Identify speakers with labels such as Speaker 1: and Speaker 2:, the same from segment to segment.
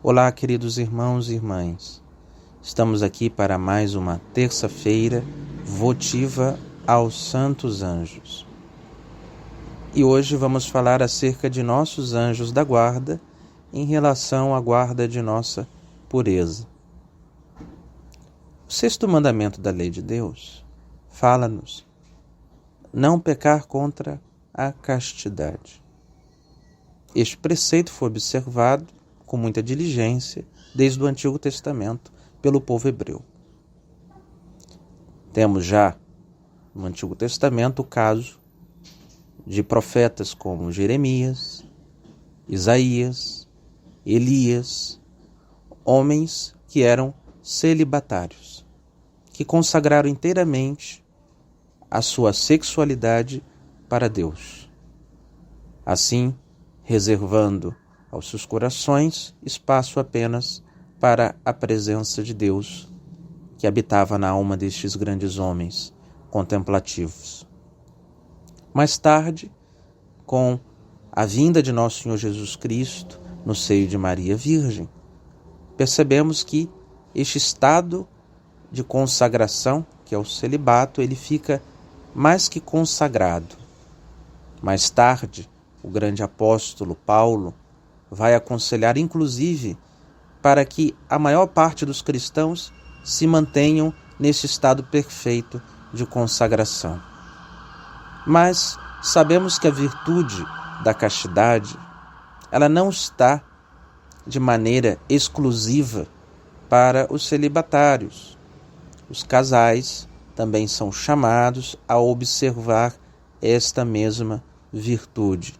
Speaker 1: Olá, queridos irmãos e irmãs. Estamos aqui para mais uma terça-feira votiva aos santos anjos. E hoje vamos falar acerca de nossos anjos da guarda em relação à guarda de nossa pureza. O sexto mandamento da lei de Deus fala-nos não pecar contra a castidade. Este preceito foi observado com muita diligência desde o Antigo Testamento pelo povo hebreu. Temos já no Antigo Testamento o caso de profetas como Jeremias, Isaías, Elias, homens que eram celibatários, que consagraram inteiramente a sua sexualidade para Deus. Assim, reservando aos seus corações espaço apenas para a presença de Deus que habitava na alma destes grandes homens contemplativos. Mais tarde, com a vinda de nosso Senhor Jesus Cristo no seio de Maria Virgem, percebemos que este estado de consagração, que é o celibato, ele fica mais que consagrado. Mais tarde, o grande apóstolo Paulo vai aconselhar, inclusive, para que a maior parte dos cristãos se mantenham nesse estado perfeito de consagração. Mas sabemos que a virtude da castidade, ela não está de maneira exclusiva para os celibatários. Os casais também são chamados a observar esta mesma virtude,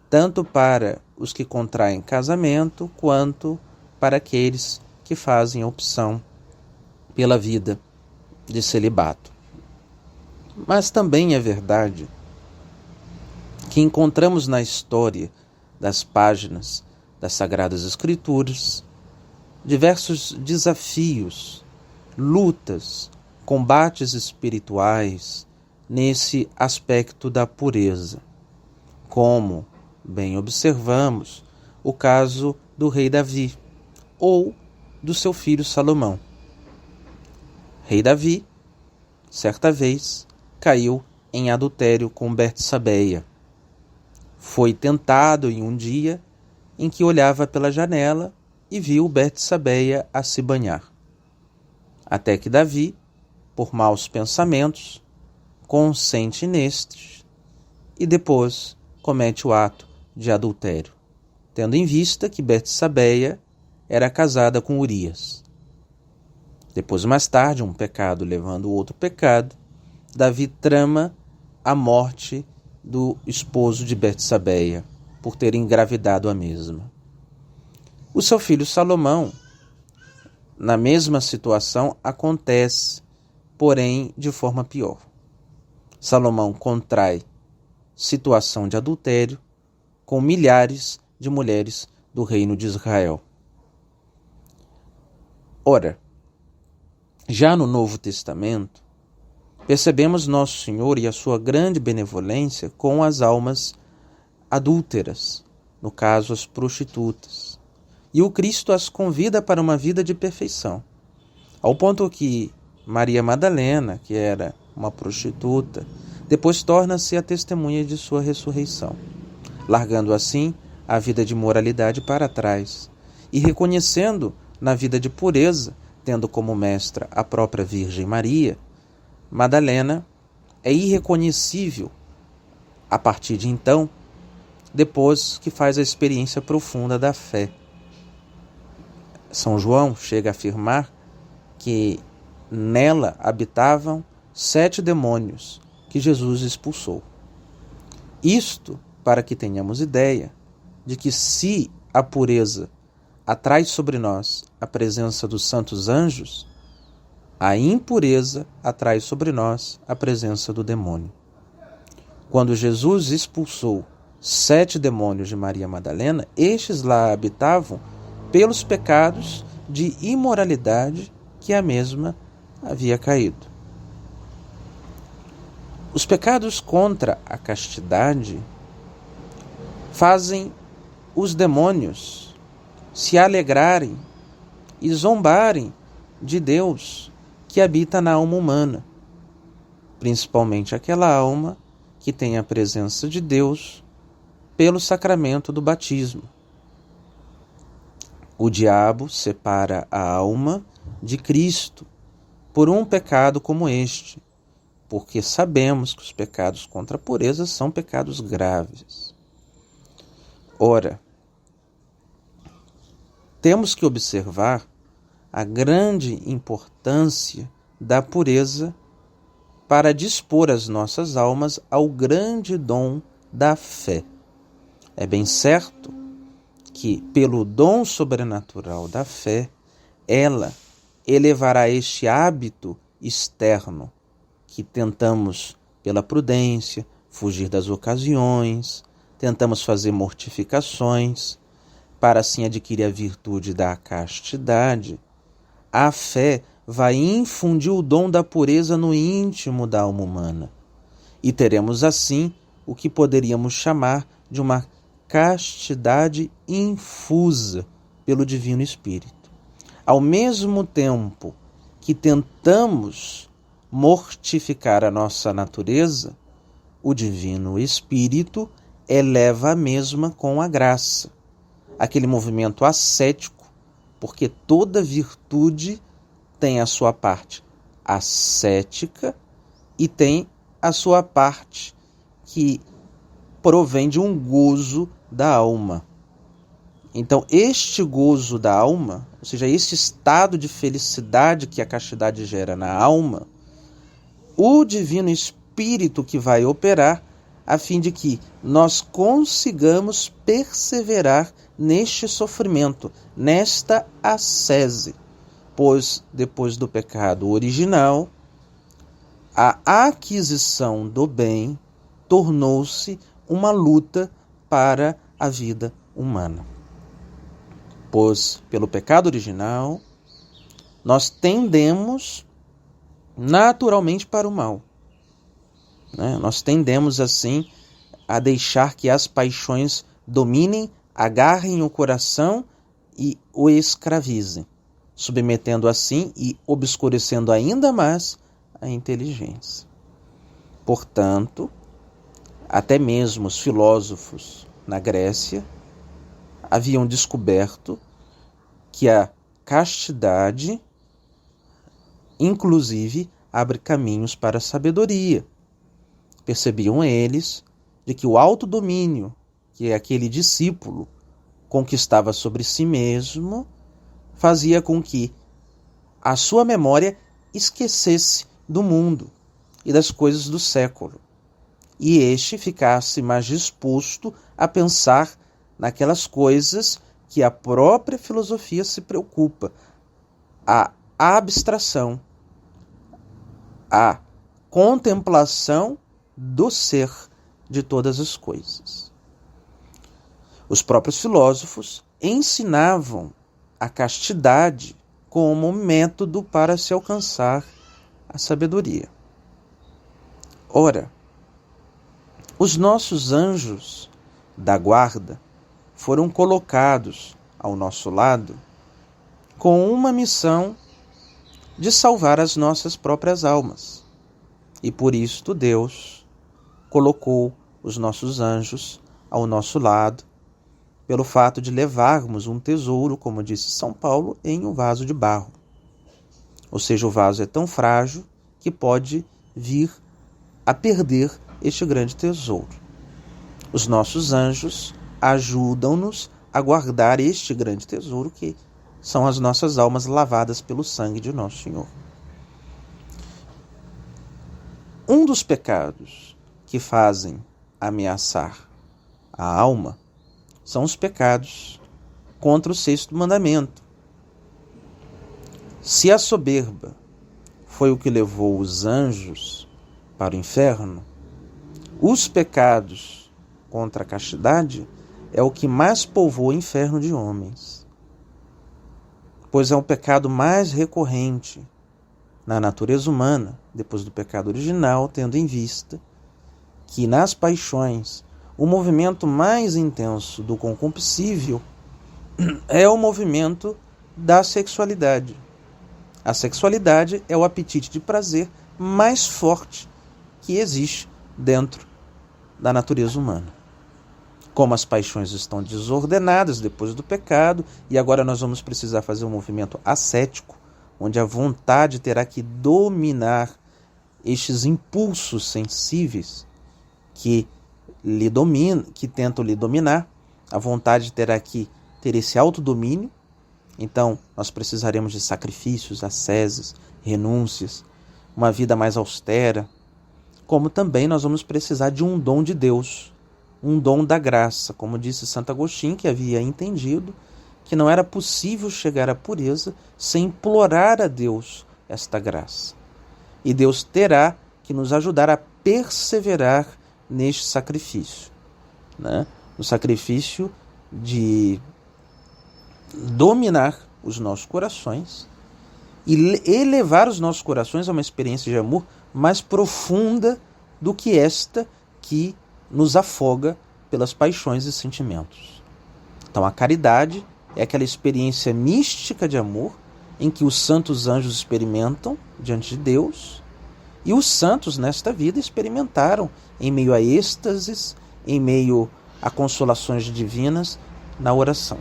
Speaker 1: tanto para os que contraem casamento, quanto para aqueles que fazem a opção pela vida de celibato. Mas também é verdade que encontramos na história das páginas das Sagradas Escrituras diversos desafios, lutas, combates espirituais nesse aspecto da pureza, como bem observamos o caso do rei Davi ou do seu filho Salomão. Rei Davi, certa vez, caiu em adultério com Betsabeia. Foi tentado em um dia em que olhava pela janela e viu Betsabeia a se banhar. Até que Davi, por maus pensamentos, consente nestes e depois comete o ato de adultério, tendo em vista que Betsabeia era casada com Urias. Depois, mais tarde, um pecado levando o outro pecado, Davi trama a morte do esposo de Betsabeia por ter engravidado a mesma. O seu filho Salomão, na mesma situação, acontece, porém de forma pior. Salomão contrai situação de adultério com milhares de mulheres do reino de Israel. Ora, já no Novo Testamento, percebemos Nosso Senhor e a sua grande benevolência com as almas adúlteras, no caso as prostitutas. E o Cristo as convida para uma vida de perfeição, ao ponto que Maria Madalena, que era uma prostituta, depois torna-se a testemunha de sua ressurreição, largando assim a vida de moralidade para trás e reconhecendo na vida de pureza, tendo como mestra a própria Virgem Maria, Madalena é irreconhecível a partir de então, depois que faz a experiência profunda da fé. São João chega a afirmar que nela habitavam 7 demônios que Jesus expulsou. Isto para que tenhamos ideia de que se a pureza atrai sobre nós a presença dos santos anjos, a impureza atrai sobre nós a presença do demônio. Quando Jesus expulsou 7 demônios de Maria Madalena, estes lá habitavam pelos pecados de imoralidade que a mesma havia caído. Os pecados contra a castidade fazem os demônios se alegrarem e zombarem de Deus que habita na alma humana, principalmente aquela alma que tem a presença de Deus pelo sacramento do batismo. O diabo separa a alma de Cristo por um pecado como este, porque sabemos que os pecados contra a pureza são pecados graves. Ora, temos que observar a grande importância da pureza para dispor as nossas almas ao grande dom da fé. É bem certo que, pelo dom sobrenatural da fé, ela elevará este hábito externo que tentamos, pela prudência, fugir das ocasiões, tentamos fazer mortificações, para assim adquirir a virtude da castidade. A fé vai infundir o dom da pureza no íntimo da alma humana, e teremos assim o que poderíamos chamar de uma castidade infusa pelo Divino Espírito. Ao mesmo tempo que tentamos mortificar a nossa natureza, o Divino Espírito eleva a mesma com a graça, aquele movimento ascético, porque toda virtude tem a sua parte ascética e tem a sua parte que provém de um gozo da alma. Então, este gozo da alma, ou seja, este estado de felicidade que a castidade gera na alma, o Divino Espírito que vai operar a fim de que nós consigamos perseverar neste sofrimento, nesta ascese, pois depois do pecado original, a aquisição do bem tornou-se uma luta para a vida humana. Pois, pelo pecado original, nós tendemos naturalmente para o mal. Nós tendemos, assim, a deixar que as paixões dominem, agarrem o coração e o escravizem, submetendo assim e obscurecendo ainda mais a inteligência. Portanto, até mesmo os filósofos na Grécia haviam descoberto que a castidade, inclusive, abre caminhos para a sabedoria. Percebiam eles de que o autodomínio, que é aquele discípulo conquistava sobre si mesmo, fazia com que a sua memória esquecesse do mundo e das coisas do século, e este ficasse mais disposto a pensar naquelas coisas que a própria filosofia se preocupa, a abstração, a contemplação do ser de todas as coisas. Os próprios filósofos ensinavam a castidade como método para se alcançar a sabedoria. Ora, os nossos anjos da guarda foram colocados ao nosso lado com uma missão de salvar as nossas próprias almas. E por isto Deus colocou os nossos anjos ao nosso lado, pelo fato de levarmos um tesouro, como disse São Paulo, em um vaso de barro. Ou seja, o vaso é tão frágil que pode vir a perder este grande tesouro. Os nossos anjos ajudam-nos a guardar este grande tesouro, que são as nossas almas lavadas pelo sangue de Nosso Senhor. Um dos pecados que fazem ameaçar a alma são os pecados contra o sexto mandamento. Se a soberba foi o que levou os anjos para o inferno, os pecados contra a castidade é o que mais povoa o inferno de homens, pois é o pecado mais recorrente na natureza humana, depois do pecado original, tendo em vista que nas paixões o movimento mais intenso do concupiscível é o movimento da sexualidade. A sexualidade é o apetite de prazer mais forte que existe dentro da natureza humana. Como as paixões estão desordenadas depois do pecado, e agora nós vamos precisar fazer um movimento ascético, onde a vontade terá que dominar estes impulsos sensíveis que tentam lhe dominar. A vontade terá que ter esse autodomínio. Então, nós precisaremos de sacrifícios, asceses, renúncias, uma vida mais austera, como também nós vamos precisar de um dom de Deus, um dom da graça, como disse Santo Agostinho, que havia entendido que não era possível chegar à pureza sem implorar a Deus esta graça. E Deus terá que nos ajudar a perseverar neste sacrifício, né? No sacrifício de dominar os nossos corações e elevar os nossos corações a uma experiência de amor mais profunda do que esta que nos afoga pelas paixões e sentimentos. Então a caridade é aquela experiência mística de amor em que os santos anjos experimentam diante de Deus, e os santos nesta vida experimentaram em meio a êxtases, em meio a consolações divinas na oração.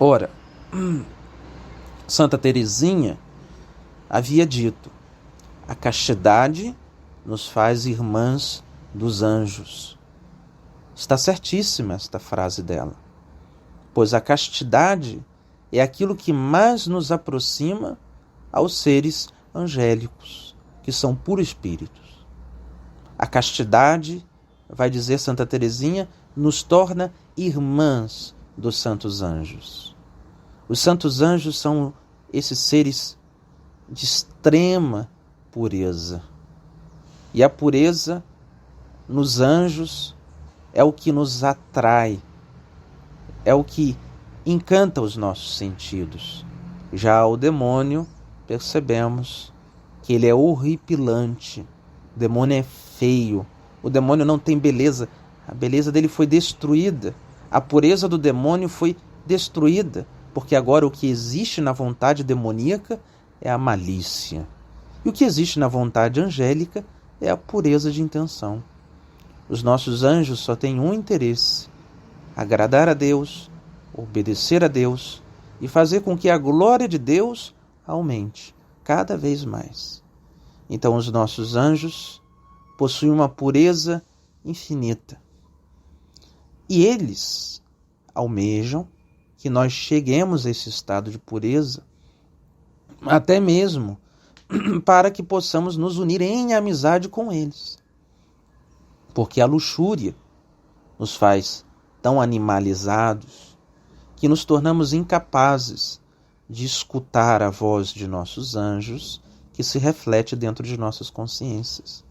Speaker 1: Ora, Santa Teresinha havia dito: a castidade nos faz irmãs dos anjos. Está certíssima esta frase dela, pois a castidade é aquilo que mais nos aproxima aos seres angélicos, que são puros espíritos. A castidade, vai dizer Santa Teresinha, nos torna irmãs dos santos anjos. Os santos anjos são esses seres de extrema pureza. E a pureza nos anjos é o que nos atrai, é o que encanta os nossos sentidos. Já o demônio, percebemos que ele é horripilante, o demônio é feio, o demônio não tem beleza, a beleza dele foi destruída, a pureza do demônio foi destruída, porque agora o que existe na vontade demoníaca é a malícia. E o que existe na vontade angélica é a pureza de intenção. Os nossos anjos só têm um interesse: agradar a Deus, obedecer a Deus e fazer com que a glória de Deus aumente cada vez mais. Então os nossos anjos possuem uma pureza infinita. E eles almejam que nós cheguemos a esse estado de pureza, até mesmo para que possamos nos unir em amizade com eles. Porque a luxúria nos faz tão animalizados que nos tornamos incapazes de escutar a voz de nossos anjos que se reflete dentro de nossas consciências.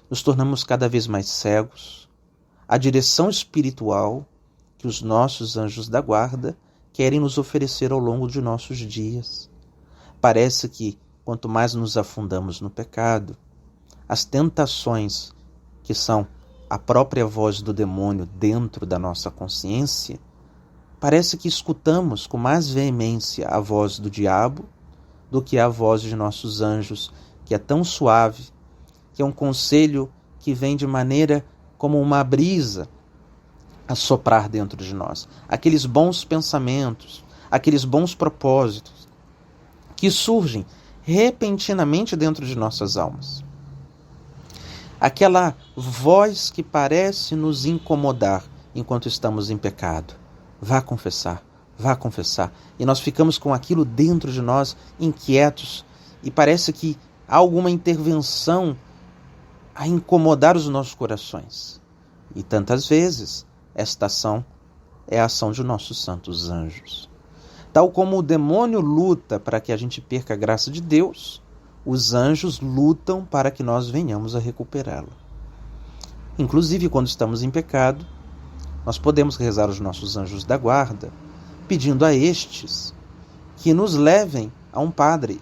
Speaker 1: Nos tornamos cada vez mais cegos à direção espiritual que os nossos anjos da guarda querem nos oferecer ao longo de nossos dias. Parece que, quanto mais nos afundamos no pecado, as tentações, que são a própria voz do demônio dentro da nossa consciência, parece que escutamos com mais veemência a voz do diabo do que a voz de nossos anjos, que é tão suave, que é um conselho que vem de maneira como uma brisa a soprar dentro de nós. Aqueles bons pensamentos, aqueles bons propósitos que surgem repentinamente dentro de nossas almas. Aquela voz que parece nos incomodar enquanto estamos em pecado. Vá confessar, vá confessar. E nós ficamos com aquilo dentro de nós, inquietos, e parece que há alguma intervenção a incomodar os nossos corações. E tantas vezes esta ação é a ação de nossos santos anjos. Tal como o demônio luta para que a gente perca a graça de Deus, os anjos lutam para que nós venhamos a recuperá-la. Inclusive, quando estamos em pecado, nós podemos rezar os nossos anjos da guarda, pedindo a estes que nos levem a um padre,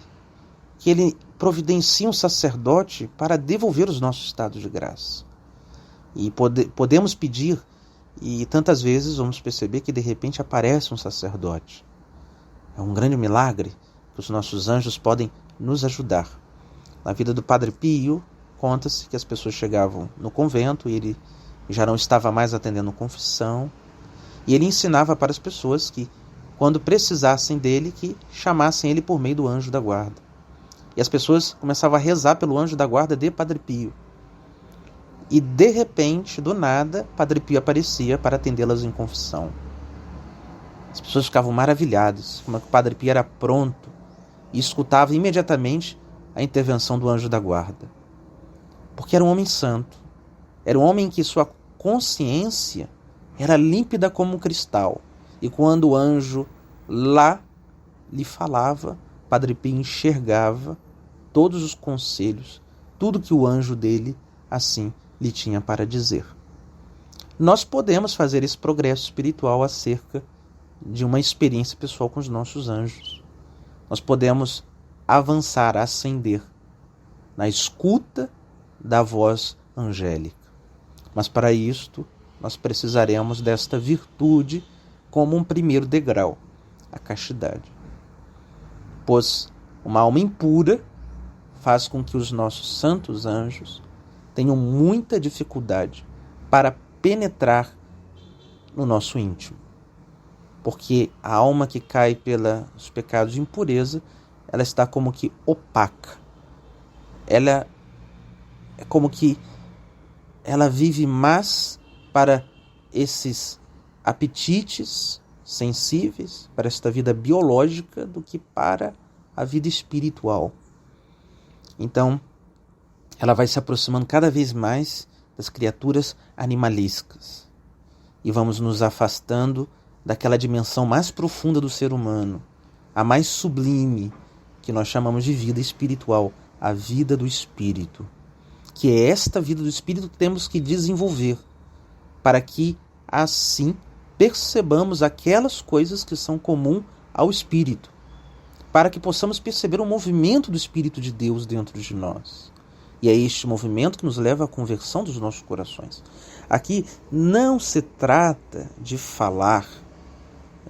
Speaker 1: que ele providencie um sacerdote para devolver os nossos estados de graça. E podemos pedir E tantas vezes vamos perceber que de repente aparece um sacerdote. É um grande milagre que os nossos anjos podem nos ajudar. Na vida do Padre Pio, conta-se que as pessoas chegavam no convento e ele já não estava mais atendendo confissão. E ele ensinava para as pessoas que, quando precisassem dele, que chamassem ele por meio do anjo da guarda. E as pessoas começavam a rezar pelo anjo da guarda de Padre Pio. E de repente, do nada, Padre Pio aparecia para atendê-las em confissão. As pessoas ficavam maravilhadas, como o Padre Pio era pronto e escutava imediatamente a intervenção do anjo da guarda. Porque era um homem santo, era um homem que sua consciência era límpida como um cristal. E quando o anjo lá lhe falava, Padre Pio enxergava todos os conselhos, tudo que o anjo dele assim lhe tinha para dizer. Nós podemos fazer esse progresso espiritual acerca de uma experiência pessoal com os nossos anjos. Nós podemos avançar, ascender na escuta da voz angélica. Mas para isto, nós precisaremos desta virtude como um primeiro degrau, a castidade. Pois uma alma impura faz com que os nossos santos anjos tenham muita dificuldade para penetrar no nosso íntimo. Porque a alma que cai pelos pecados de impureza, ela está como que opaca. Ela é como que ela vive mais para esses apetites sensíveis, para esta vida biológica, do que para a vida espiritual. Então, ela vai se aproximando cada vez mais das criaturas animalescas. E vamos nos afastando daquela dimensão mais profunda do ser humano, a mais sublime, que nós chamamos de vida espiritual, a vida do espírito. Que é esta vida do espírito que temos que desenvolver, para que assim percebamos aquelas coisas que são comuns ao espírito, para que possamos perceber o movimento do Espírito de Deus dentro de nós. E é este movimento que nos leva à conversão dos nossos corações. Aqui não se trata de falar,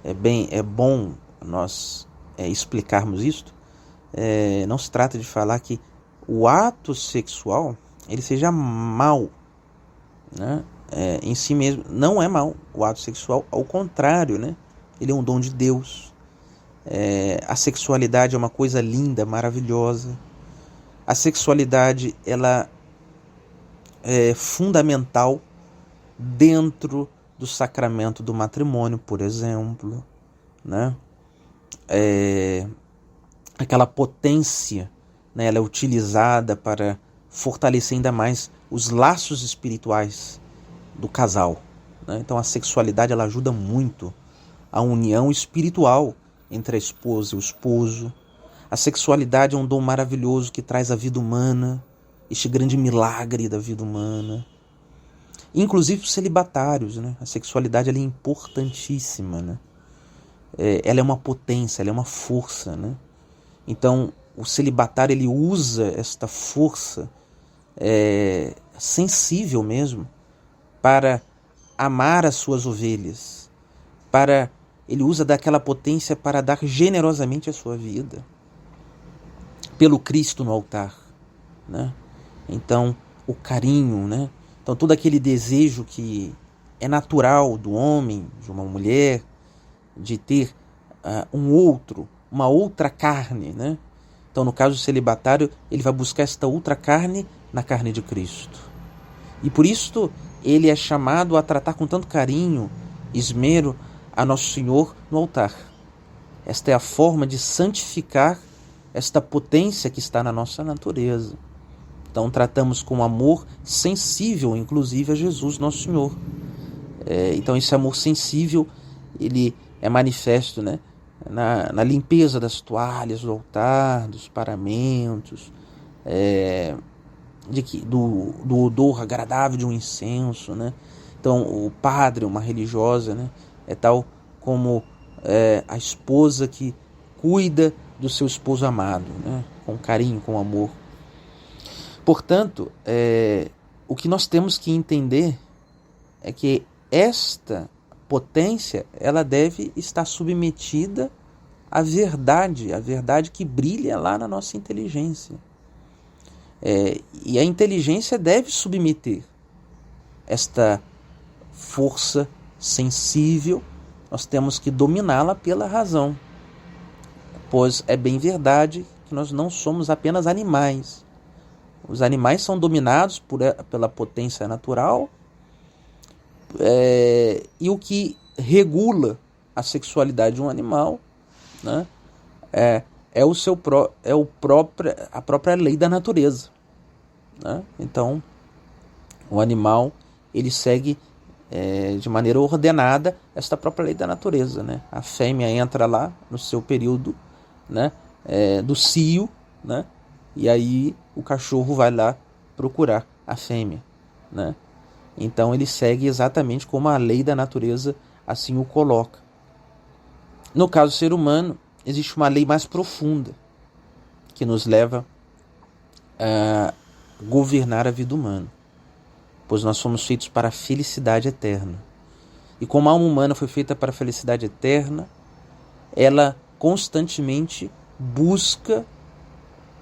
Speaker 1: é bom nós explicarmos isto, não se trata de falar que o ato sexual ele seja mal, né? Em si mesmo não é mal o ato sexual, ao contrário, né? Ele é um dom de Deus. A sexualidade é uma coisa linda, maravilhosa. A sexualidade ela é fundamental dentro do sacramento do matrimônio, por exemplo, né? Aquela potência, né? Ela é utilizada para fortalecer ainda mais os laços espirituais do casal, né? Então a sexualidade ela ajuda muito a união espiritual entre a esposa e o esposo. A sexualidade é um dom maravilhoso que traz a vida humana, este grande milagre da vida humana. Inclusive os celibatários, né? A sexualidade ela é importantíssima, né? Ela é uma potência, ela é uma força, né? Então o celibatário ele usa esta força sensível mesmo para amar as suas ovelhas, ele usa daquela potência para dar generosamente a sua vida pelo Cristo no altar, né? Então o carinho, né? Então todo aquele desejo que é natural do homem, de uma mulher, de ter uma outra carne, né? Então no caso do celibatário ele vai buscar esta outra carne na carne de Cristo. E por isso ele é chamado a tratar com tanto carinho, esmero, a Nosso Senhor no altar. Esta é a forma de santificar esta potência que está na nossa natureza. Então tratamos com amor sensível, inclusive a Jesus, Nosso Senhor. Então esse amor sensível, ele é manifesto, né, na limpeza das toalhas do altar, dos paramentos, do odor agradável de um incenso, né? Então o padre, uma religiosa, né, é tal como a esposa que cuida do seu esposo amado, né, com carinho, com amor. Portanto, o que nós temos que entender é que esta potência, ela deve estar submetida à verdade, a verdade que brilha lá na nossa inteligência. E a inteligência deve submeter esta força sensível, nós temos que dominá-la pela razão, pois é bem verdade que nós não somos apenas animais. Os animais são dominados pela potência natural, e o que regula a sexualidade de um animal, né, a própria lei da natureza, né? Então, o animal ele segue de maneira ordenada esta própria lei da natureza, né? A fêmea entra lá no seu período, né, do cio, né? E aí o cachorro vai lá procurar a fêmea, né? Então ele segue exatamente como a lei da natureza assim o coloca. No caso do ser humano, existe uma lei mais profunda que nos leva a governar a vida humana, pois nós somos feitos para a felicidade eterna. E como a alma humana foi feita para a felicidade eterna, ela constantemente busca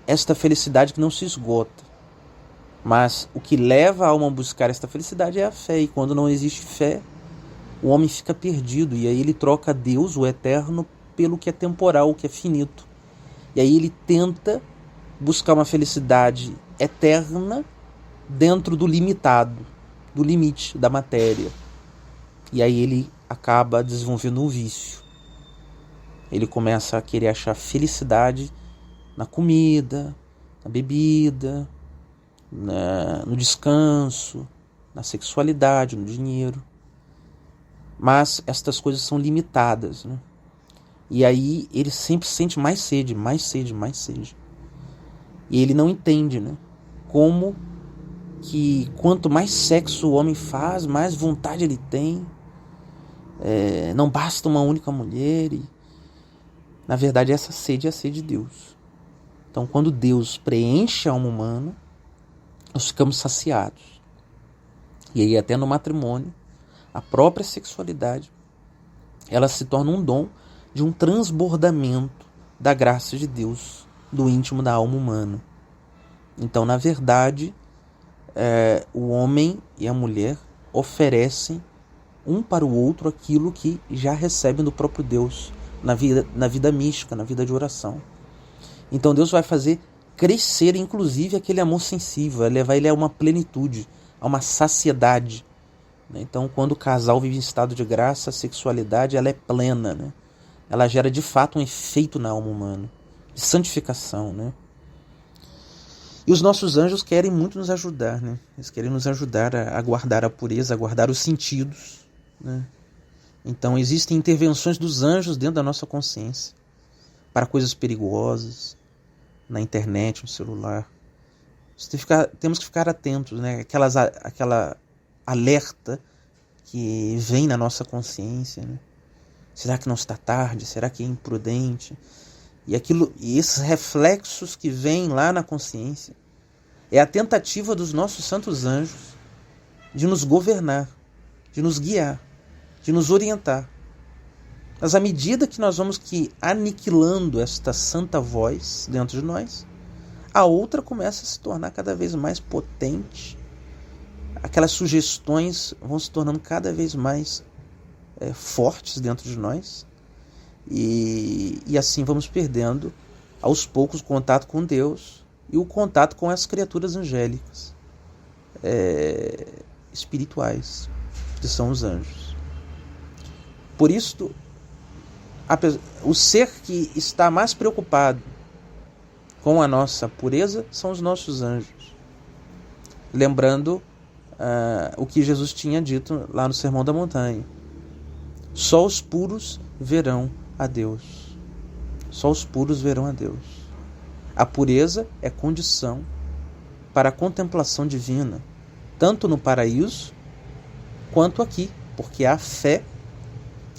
Speaker 1: esta felicidade que não se esgota. Mas o que leva a alma a buscar esta felicidade é a fé. E quando não existe fé, o homem fica perdido. E aí ele troca Deus, o eterno, pelo que é temporal, o que é finito. E aí ele tenta buscar uma felicidade eterna dentro do limitado, do limite da matéria. E aí ele acaba desenvolvendo um vício. Ele começa a querer achar felicidade na comida, na bebida, no descanso, na sexualidade, no dinheiro. Mas estas coisas são limitadas, né? E aí ele sempre sente mais sede, mais sede, mais sede. E ele não entende, né, como que quanto mais sexo o homem faz, mais vontade ele tem. Não basta uma única mulher. E, na verdade, essa sede é a sede de Deus. Então, quando Deus preenche a alma humana, nós ficamos saciados. E aí, até no matrimônio, a própria sexualidade, ela se torna um dom de um transbordamento da graça de Deus, do íntimo da alma humana. Então, na verdade, o homem e a mulher oferecem um para o outro aquilo que já recebem do próprio Deus, na vida mística, na vida de oração. Então Deus vai fazer crescer, inclusive, aquele amor sensível, vai levar ele a uma plenitude, a uma saciedade. Então, quando o casal vive em estado de graça, a sexualidade ela é plena, né? Ela gera de fato um efeito na alma humana, de santificação, né? E os nossos anjos querem muito nos ajudar, né? Eles querem nos ajudar a guardar a pureza, a guardar os sentidos, né? Então existem intervenções dos anjos dentro da nossa consciência para coisas perigosas, na internet, no celular. Temos que ficar atentos, né? Aquela alerta que vem na nossa consciência, né? Será que não está tarde? Será que é imprudente? E esses reflexos que vêm lá na consciência é a tentativa dos nossos santos anjos de nos governar, de nos guiar, de nos orientar. Mas à medida que nós vamos aniquilando esta santa voz dentro de nós, a outra começa a se tornar cada vez mais potente. Aquelas sugestões vão se tornando cada vez mais fortes dentro de nós. E assim vamos perdendo aos poucos o contato com Deus e o contato com as criaturas angélicas, espirituais, que são os anjos. Por isso, o ser que está mais preocupado com a nossa pureza são os nossos anjos. Lembrando o que Jesus tinha dito lá no Sermão da Montanha: só os puros verão a Deus. Só os puros verão a Deus. A pureza é condição para a contemplação divina, tanto no paraíso quanto aqui, porque a fé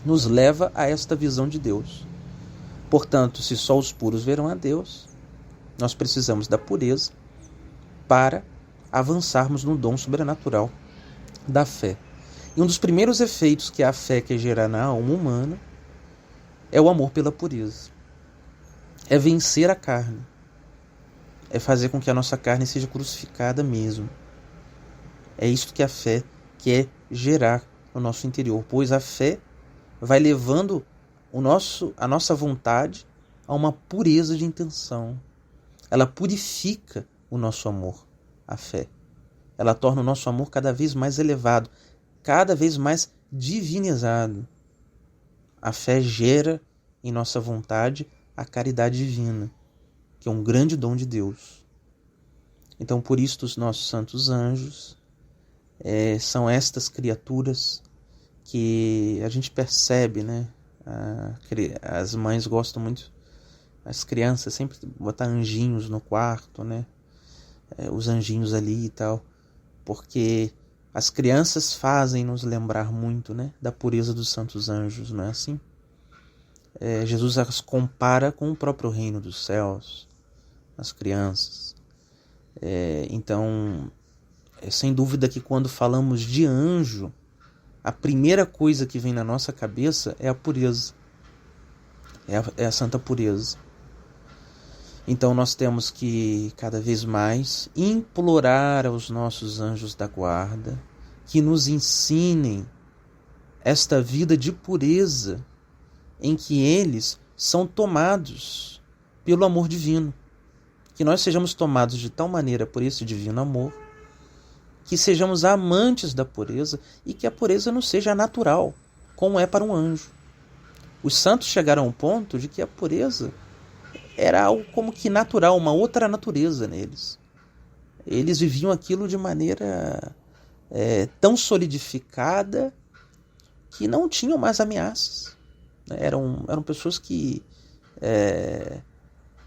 Speaker 1: nos leva a esta visão de Deus. Portanto, se só os puros verão a Deus, nós precisamos da pureza para avançarmos no dom sobrenatural da fé. E um dos primeiros efeitos que a fé quer gerar na alma humana é o amor pela pureza. É vencer a carne. É fazer com que a nossa carne seja crucificada mesmo. É isto que a fé quer gerar no nosso interior, pois a fé vai levando a nossa vontade a uma pureza de intenção. Ela purifica o nosso amor, a fé. Ela torna o nosso amor cada vez mais elevado, cada vez mais divinizado. A fé gera em nossa vontade a caridade divina, que é um grande dom de Deus. Então, por isso, os nossos santos anjos são estas criaturas que a gente percebe, né? As mães gostam muito, as crianças sempre botar anjinhos no quarto, né? Os anjinhos ali e tal, porque as crianças fazem nos lembrar muito, né? Da pureza dos santos anjos, não é assim? Jesus as compara com o próprio reino dos céus, as crianças. Então, sem dúvida que quando falamos de anjo, a primeira coisa que vem na nossa cabeça é a pureza, é a santa pureza. Então nós temos que cada vez mais implorar aos nossos anjos da guarda que nos ensinem esta vida de pureza em que eles são tomados pelo amor divino. Que nós sejamos tomados de tal maneira por esse divino amor, que sejamos amantes da pureza e que a pureza não seja natural, como é para um anjo. Os santos chegaram ao ponto de que a pureza era algo como que natural, uma outra natureza neles. Eles viviam aquilo de maneira tão solidificada que não tinham mais ameaças. Eram pessoas que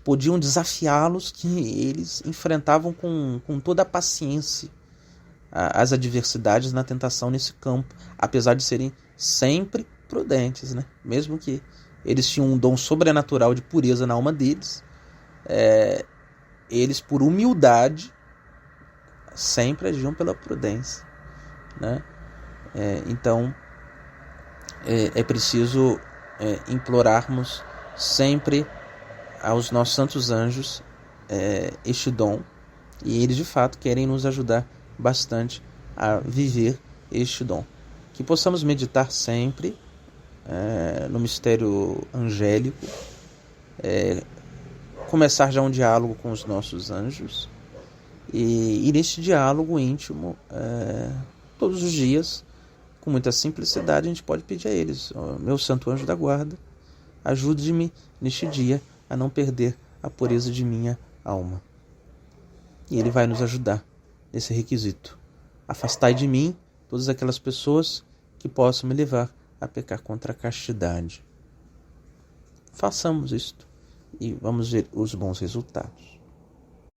Speaker 1: podiam desafiá-los, que eles enfrentavam com toda a paciência as adversidades na tentação nesse campo, apesar de serem sempre prudentes, né? Mesmo que eles tinham um dom sobrenatural de pureza na alma deles, eles, por humildade, sempre agiam pela prudência, né? Então, é preciso implorarmos sempre aos nossos santos anjos este dom, e eles de fato querem nos ajudar bastante a viver este dom. Que possamos meditar sempre no mistério angélico, começar já um diálogo com os nossos anjos, e neste diálogo íntimo, todos os dias, com muita simplicidade, a gente pode pedir a eles: meu santo anjo da guarda, ajude-me neste dia a não perder a pureza de minha alma. E ele vai nos ajudar nesse requisito. Afastai de mim todas aquelas pessoas que possam me levar a pecar contra a castidade. Façamos isto e vamos ver os bons resultados.